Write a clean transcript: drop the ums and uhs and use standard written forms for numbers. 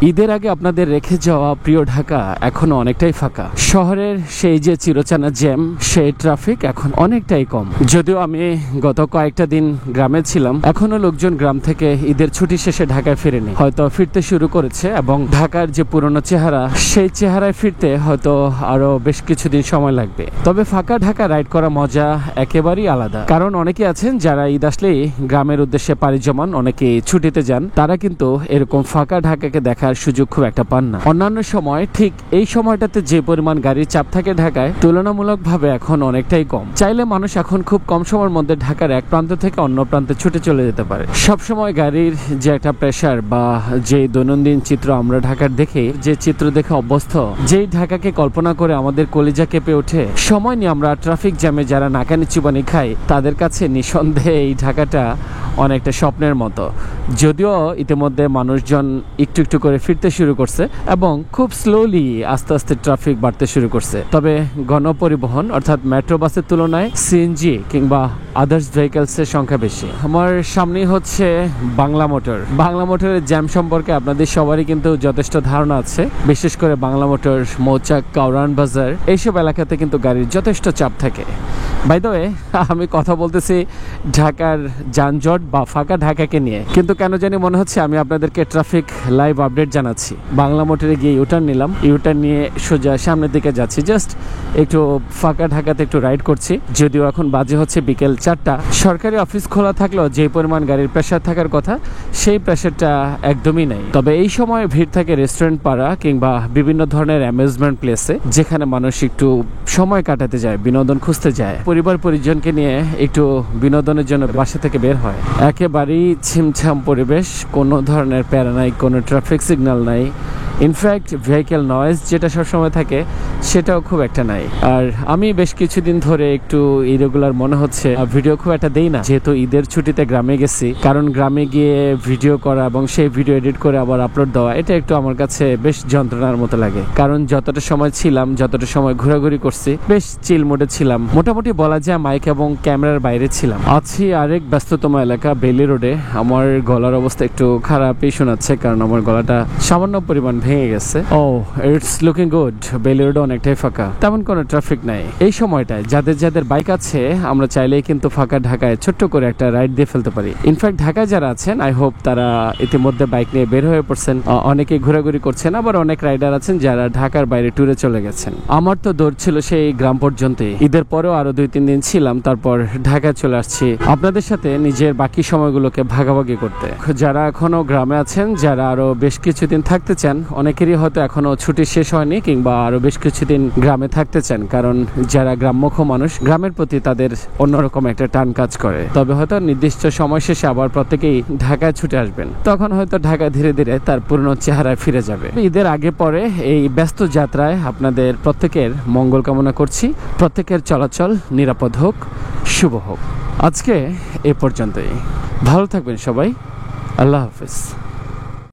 ঈদের আগে আপনাদের রেখে যাওয়া প্রিয় ঢাকা এখনো অনেকটাই ফাঁকা। শহরের সেই যে চিরচেনা জ্যাম, সেই ট্রাফিক এখন অনেকটাই কম। যদিও আমি গত কয়েকটা দিন গ্রামে ছিলাম, এখনো লোকজন গ্রাম থেকে ঈদের ছুটি শেষে ঢাকায় ফিরেনি, হয়তো ফিরতে শুরু করেছে এবং ঢাকার যে পুরনো চেহারা, সেই চেহারায় ফিরতে হয়তো আরো বেশ কিছুদিন সময় লাগবে। তবে ফাঁকা ঢাকা রাইড করা মজা একেবারেই আলাদা, কারণ অনেকে আছেন যারা ঈদ আসলেই গ্রামের উদ্দেশ্যে পাড়ি জমান, অনেকে ছুটিতে যান, তারা কিন্তু এরকম ফাঁকা ঢাকাকে দেখার সুযোগ খুব একটা পান না। অন্যান্য সময় ঠিক এই সময়টাতে যে পরিমাণ গাড়ির চাপ থাকে ঢাকায়, তুলনামূলকভাবে এখন অনেকটাই কম। চাইলে মানুষ এখন খুব কম সময়ের মধ্যে ঢাকার এক প্রান্ত থেকে অন্য প্রান্তে ছুটে চলে যেতে পারে। সবসময় গাড়ির যে একটা প্রেসার বা যে দৈনন্দিন চিত্র আমরা ঢাকার দেখে, যে চিত্র দেখে অভ্যস্ত, যেই ঢাকাকে কল্পনা করে আমাদের কলিজা কেঁপে ওঠে, সময় নিয়ে আমরা ট্রাফিক জ্যামে যারা নাকানি চুবানি খাই, তাদের কাছে নিঃসন্দেহে এই ঢাকাটা অনেকটা স্বপ্নের মতো। যদিও ইতিমধ্যে মানুষজন একটু একটু করে ফিরতে শুরু করছে এবং খুব স্লোলি আস্তে আস্তে ট্রাফিক বাড়তে শুরু করছে। তবে গণপরিবহন অর্থাৎ মেট্রো বাসের তুলনায় সিএনজি কিংবা আদার্স ভেহিকলসের সংখ্যা বেশি। আমার সামনেই হচ্ছে বাংলা মোটর। বাংলা মোটরের জ্যাম সম্পর্কে আপনাদের সবারই কিন্তু যথেষ্ট ধারণা আছে। বিশেষ করে বাংলা মোটর, মৌচাক, কাউরান বাজার, এইসব এলাকাতে কিন্তু গাড়ির যথেষ্ট চাপ থাকে। বাই দ্য ওয়ে, আমি কথা বলতেছি ঢাকার যানজট বা ফাঁকা ঢাকাকে নিয়ে, কিন্তু কেন জানি মনে হচ্ছে আমি আপনাদেরকে ট্রাফিক লাইভ আপডেট জানাচ্ছি। বাংলা মোটরে গিয়ে ইউটার্ন নিলাম, ইউটার্ন নিয়ে সোজা সামনের দিকে যাচ্ছি, জাস্ট একটু ফাঁকা ঢাকাতে একটু রাইড করছি। যদিও এখন বাজে হচ্ছে বিকেল 4টা। সরকারি অফিস খোলা থাকলেও যে পরিমাণ গাড়ির প্রেসার থাকার কথা, সেই প্রেসারটা একদমই নাই। তবে এই সময় ভিড় থাকে রেস্টুরেন্ট পাড়া কিংবা বিভিন্ন ধরনের অ্যামিউজমেন্ট প্লেসে, যেখানে মানুষ একটু সময় কাটাতে যায়, বিনোদন খুঁজতে যায়, পরিবার পরিজনকে নিয়ে একটু বিনোদনের জন্য বাসা থেকে বের হয়। একেবারেই ছিমছাম পরিবেশ, কোনো ধরনের প্যারা নাই, কোনো ট্রাফিক সিগন্যাল নাই। ইনফ্যাক্ট ভেহিকেল নয়েজ যেটা সবসময় থাকে, সেটাও খুব একটা নাই। আর আমি বেশ কিছুদিন ধরে একটু ইরেগুলার মনে হচ্ছে, ভিডিও খুব একটা দেই না, যেহেতু ঈদের ছুটিতে গ্রামে গেছি। কারণ গ্রামে গিয়ে ভিডিও করা এবং সেই ভিডিও এডিট করে আবার আপলোড দেওয়া, এটা একটু আমার কাছে বেশ যন্ত্রণার মতো লাগে। কারণ যতটা সময় ছিলাম, যতটা সময় ঘোরাঘুরি করছি, বেশ চিল মোডে ছিলাম। মোটামুটি বলা যায় মাইক এবং ক্যামেরার বাইরে ছিলাম। আছি আরেক ব্যস্ততম এলাকা বেলি রোডে। আমার গলার অবস্থা একটু খারাপই শোনাচ্ছে, কারণ আমার গলাটা সামান্য পরিমাণ ভেঙে গেছে। ও, ইটস লুকিং গুড। বেলি রোডে অনেকটাই ফাঁকা, তেমন কোনো ট্রাফিক নাই। এই সময়টায় যাদের যাদের বাইক আছে, আমরা চাইলেই কিন্তু ফাঁকা ঢাকায় ছোট্ট করে একটা রাইড দিয়ে ফেলতে পারি। ইনফ্যাক্ট ঢাকায় যারা আছেন, আই হোপ তারা ইতিমধ্যে বাইক নিয়ে বের হয়ে পড়ছেন, অনেকে ঘোরাঘুরি করছেন, আবার অনেক রাইডার আছেন যারা ঢাকার বাইরে ট্যুরে চলে গেছেন। আমার তো দৌড় ছিল সেই গ্রাম পর্যন্তই। ঈদের পরেও আরো 2-3 দিন ছিলাম, তারপর ঢাকায় চলে আসছি আপনাদের সাথে নিজের বাকি সময়গুলোকে ভাগাভাগি করতে। যারা এখনো গ্রামে আছেন, যারা আরো বেশ কিছুদিন থাকতে চান, অনেকেরই হয়তো এখনো ছুটি শেষ হয়নি কিংবা আরো বেশ কিছুদিন গ্রামে থাকতে চান, কারণ যারা গ্রাম্যখ মানুষ, গ্রামের প্রতি তাদের অন্যরকম একটা টান কাজ করে। তবে হয়তো নির্দিষ্ট সময় শেষে আবার প্রত্যেকেই ঢাকায় ছুটে আসবেন, তখন হয়তো ঢাকা ধীরে ধীরে তার পুরনো চেহারায় ফিরে যাবে। ঈদের আগে পরে এই ব্যস্ত যাত্রায় আপনাদের প্রত্যেকের মঙ্গল কামনা করছি। প্রত্যেকের চলাচল নিরাপদ হোক, শুভ হোক। আজকে এ পর্যন্তই। ভালো থাকবেন সবাই। আল্লাহ হাফেজ।